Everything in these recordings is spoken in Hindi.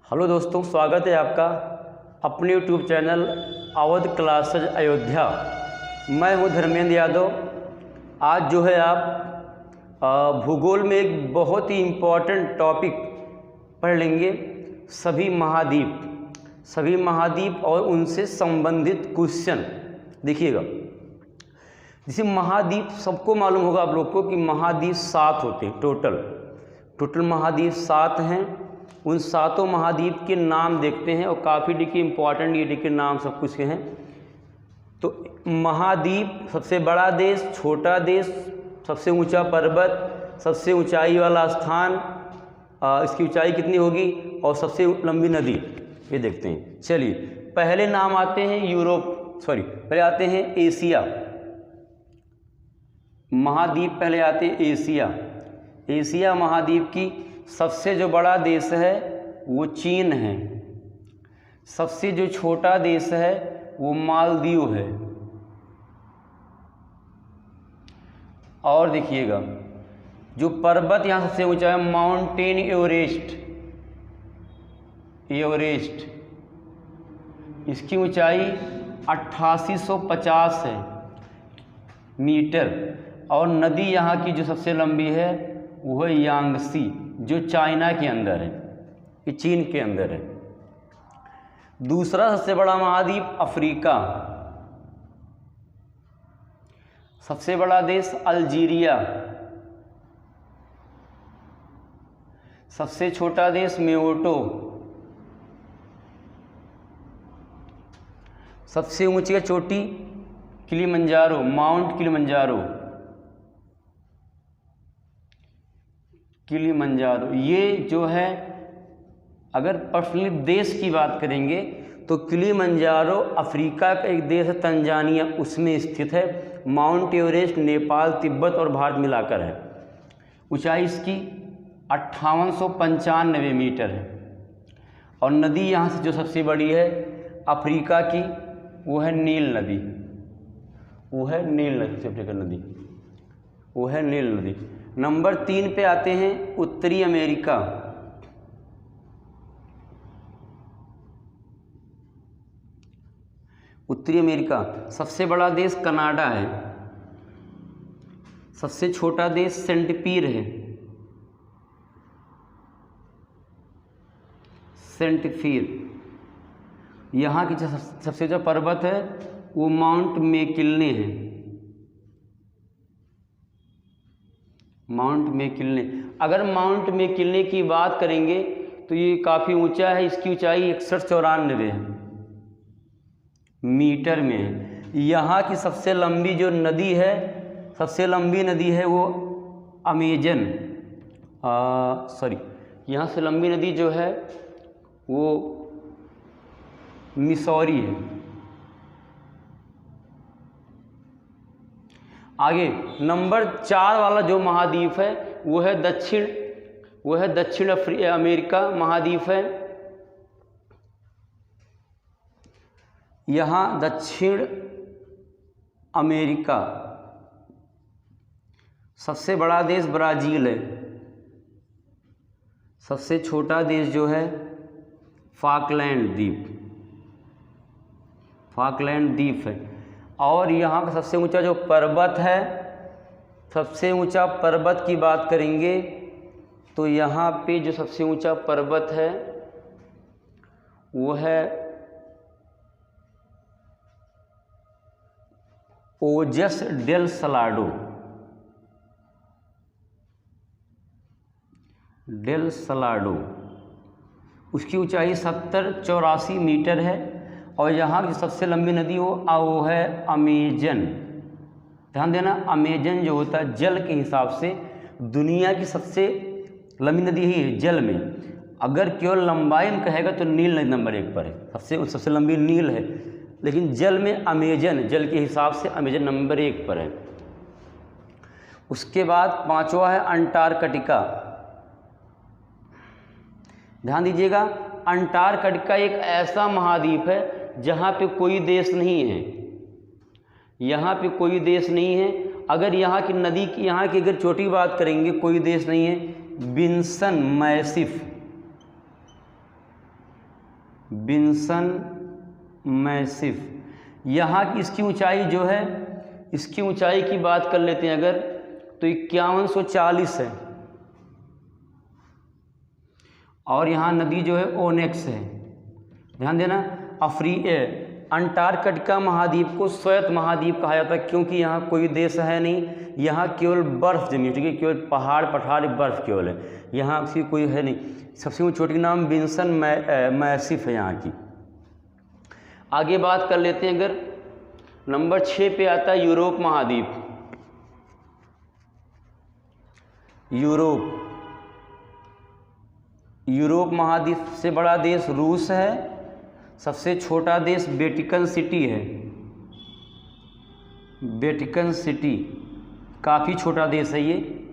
हेलो दोस्तों, स्वागत है आपका अपने YouTube channel Awadh classes Ayodhya. मैं हूं धर्मेंद्र यादव। आज जो है आप भूगोल में एक बहुत ही इम्पोर्टेंट टॉपिक पढ़ लेंगे, सभी महाद्वीप और उनसे संबंधित क्वेश्चन। देखिएगा, जैसे महाद्वीप सबको मालूम होगा आप लोग को कि महाद्वीप 7 होते हैं। टोटल महाद्वीप 7 हैं। उन 7 महाद्वीप के नाम देखते हैं और काफ़ी देखिए इम्पॉर्टेंट ये देखिए नाम सब कुछ के हैं। तो महाद्वीप, सबसे बड़ा देश, छोटा देश, सबसे ऊंचा पर्वत, सबसे ऊंचाई वाला स्थान, इसकी ऊंचाई कितनी होगी, और सबसे लंबी नदी, ये देखते हैं। चलिए, पहले नाम आते हैं पहले आते हैं एशिया महाद्वीप। पहले आते हैं एशिया महाद्वीप की सबसे जो बड़ा देश है वो चीन है। सबसे जो छोटा देश है वो मालदीव है। और देखिएगा, जो पर्वत यहाँ सबसे ऊंचा है माउंटेन एवरेस्ट, इसकी ऊंचाई 8850 है मीटर। और नदी यहाँ की जो सबसे लंबी है वो है यांगसी, जो चाइना के अंदर है, ये चीन के अंदर है। दूसरा सबसे बड़ा महाद्वीप अफ्रीका। सबसे बड़ा देश अल्जीरिया। सबसे छोटा देश मेओटो। सबसे ऊंची चोटी किलिमंजारो, माउंट किलिमंजारो। ये जो है, अगर पर्सनली देश की बात करेंगे तो किलिमंजारो अफ्रीका का एक देश है, तंजानिया, उसमें स्थित है। माउंट एवरेस्ट नेपाल, तिब्बत और भारत मिलाकर है। ऊंचाई इसकी 5895 मीटर है। और नदी यहाँ से जो सबसे बड़ी है अफ्रीका की वो है नील नदी। नंबर 3 पे आते हैं उत्तरी अमेरिका। सबसे बड़ा देश कनाडा है। सबसे छोटा देश सेंट पीर है। यहाँ की सबसे जो पर्वत है वो माउंट मैकिन्ले है। अगर माउंट मैकिन्ले की बात करेंगे तो ये काफ़ी ऊंचा है। इसकी ऊंचाई 6194 है मीटर में है। यहाँ की सबसे लंबी नदी है वो अमेजन, यहाँ से लंबी नदी जो है वो मिसौरी है। आगे नंबर 4 वाला जो महाद्वीप है वो है दक्षिण अमेरिका महाद्वीप है। यहाँ दक्षिण अमेरिका सबसे बड़ा देश ब्राज़ील है। सबसे छोटा देश जो है फाकलैंड द्वीप है। और यहाँ का सबसे ऊंचा जो पर्वत है, सबसे ऊंचा पर्वत की बात करेंगे तो यहाँ पे जो सबसे ऊंचा पर्वत है वो है ओजस डेल सलाडो। उसकी ऊंचाई 7084 मीटर है। और यहाँ की सबसे लंबी नदी वो है अमेजन। ध्यान देना, अमेजन जो होता है जल के हिसाब से दुनिया की सबसे लंबी नदी ही है जल में। अगर केवल लंबाई में कहेगा तो नील नदी नंबर 1 पर है, सबसे लंबी नील है। लेकिन जल में अमेजन, जल के हिसाब से अमेजन नंबर 1 पर है। उसके बाद 5वां है अंटार्कटिका। ध्यान दीजिएगा, अंटार्कटिका एक ऐसा महाद्वीप है जहाँ पे कोई देश नहीं है। अगर यहाँ की नदी की, यहाँ की अगर चोटी बात करेंगे, कोई देश नहीं है। Vinson Massif Vinson Massif. यहाँ की इसकी ऊंचाई जो है, इसकी ऊंचाई की बात कर लेते हैं अगर, तो 5140 है। और यहाँ नदी जो है ओनेक्स है। ध्यान देना। अंटार्कटिका महाद्वीप को श्वेत महाद्वीप कहा जाता है क्योंकि यहाँ कोई देश है नहीं, यहाँ केवल बर्फ जमी, ठीक है, केवल पहाड़ पठार बर्फ केवल है, यहाँ उसकी कोई है नहीं। सबसे छोटी का नाम बिन्सन मैसिफ है यहाँ की। आगे बात कर लेते हैं अगर, नंबर 6 पे आता है यूरोप महाद्वीप। यूरोप महाद्वीप से बड़ा देश रूस है, सबसे छोटा देश वेटिकन सिटी है। वेटिकन सिटी काफ़ी छोटा देश है ये।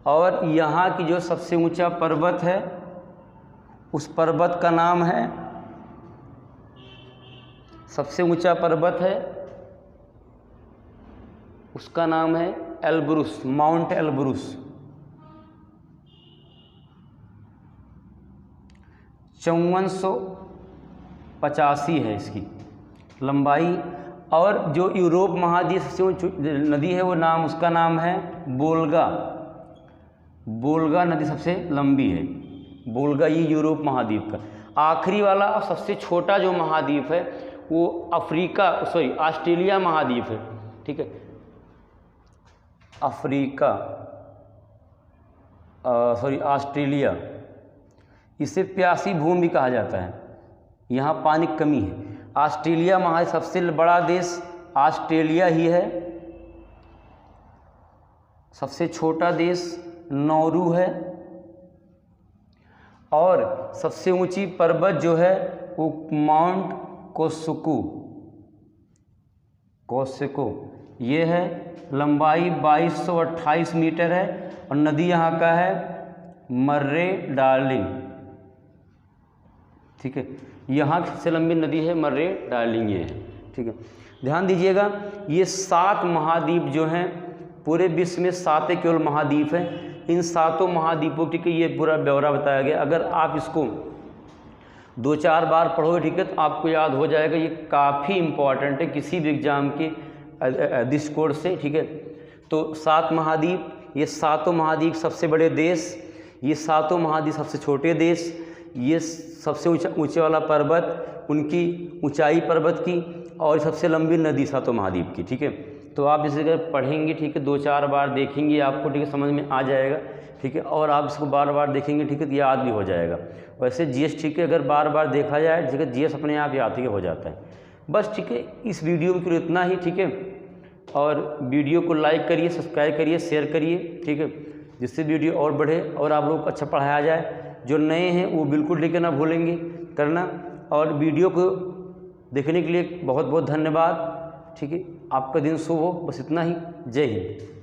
और यहाँ की जो सबसे ऊंचा पर्वत है, उस पर्वत का नाम है, सबसे ऊंचा पर्वत है उसका नाम है एल्ब्रुस, माउंट एल्ब्रुस। 5485 है इसकी लंबाई। और जो यूरोप महाद्वीप से नदी है वो नाम, उसका नाम है वोल्गा। वोल्गा नदी सबसे लंबी है, वोल्गा, ये यूरोप महाद्वीप का। आखिरी वाला और सबसे छोटा जो महाद्वीप है वो ऑस्ट्रेलिया महाद्वीप है, ठीक है। ऑस्ट्रेलिया, इसे प्यासी भूमि भी कहा जाता है, यहाँ पानी की कमी है। ऑस्ट्रेलिया महाद्वीप सबसे बड़ा देश ऑस्ट्रेलिया ही है। सबसे छोटा देश नौरू है। और सबसे ऊंची पर्वत जो है वो माउंट कोस्को ये है, लंबाई 2228 मीटर है। और नदी यहाँ का है मर्रे डार्लिंग, ठीक है, यहाँ की सबसे लंबी नदी है मर्रे डार्लिंग, ये है, ठीक है। ध्यान दीजिएगा, ये 7 महाद्वीप जो हैं पूरे विश्व में, 7 केवल महाद्वीप हैं। इन 7 महाद्वीपों की ये पूरा ब्यौरा बताया गया। अगर आप इसको 2-4 बार पढ़ोगे, ठीक है, तो आपको याद हो जाएगा। ये काफ़ी इम्पॉर्टेंट है किसी भी एग्जाम के दृष्टिकोण से, ठीक है। तो 7 महाद्वीप, ये 7 महाद्वीप सबसे बड़े देश, ये 7 महाद्वीप सबसे छोटे देश, ये सबसे ऊंचे वाला पर्वत, उनकी ऊंचाई पर्वत की, और सबसे लंबी नदी 7 महाद्वीप की, ठीक है। तो आप इसे अगर पढ़ेंगे, ठीक है, 2-4 बार देखेंगे आपको, ठीक है, समझ में आ जाएगा, ठीक है। और आप इसको बार बार देखेंगे, ठीक है, तो याद भी हो जाएगा। वैसे जीएस, ठीक है, अगर बार बार देखा जाए, ठीक है, जीएस अपने आप याद ही हो जाता है। बस, ठीक है, इस वीडियो में इतना ही, ठीक है। और वीडियो को लाइक करिए, सब्सक्राइब करिए, शेयर करिए, ठीक है, जिससे वीडियो और बढ़े और आप लोग को अच्छा पढ़ाया जाए। जो नए हैं वो बिल्कुल, ठीक है, ना भूलेंगे करना। और वीडियो को देखने के लिए बहुत बहुत धन्यवाद, ठीक है। आपका दिन शुभ हो, बस इतना ही। जय हिंद।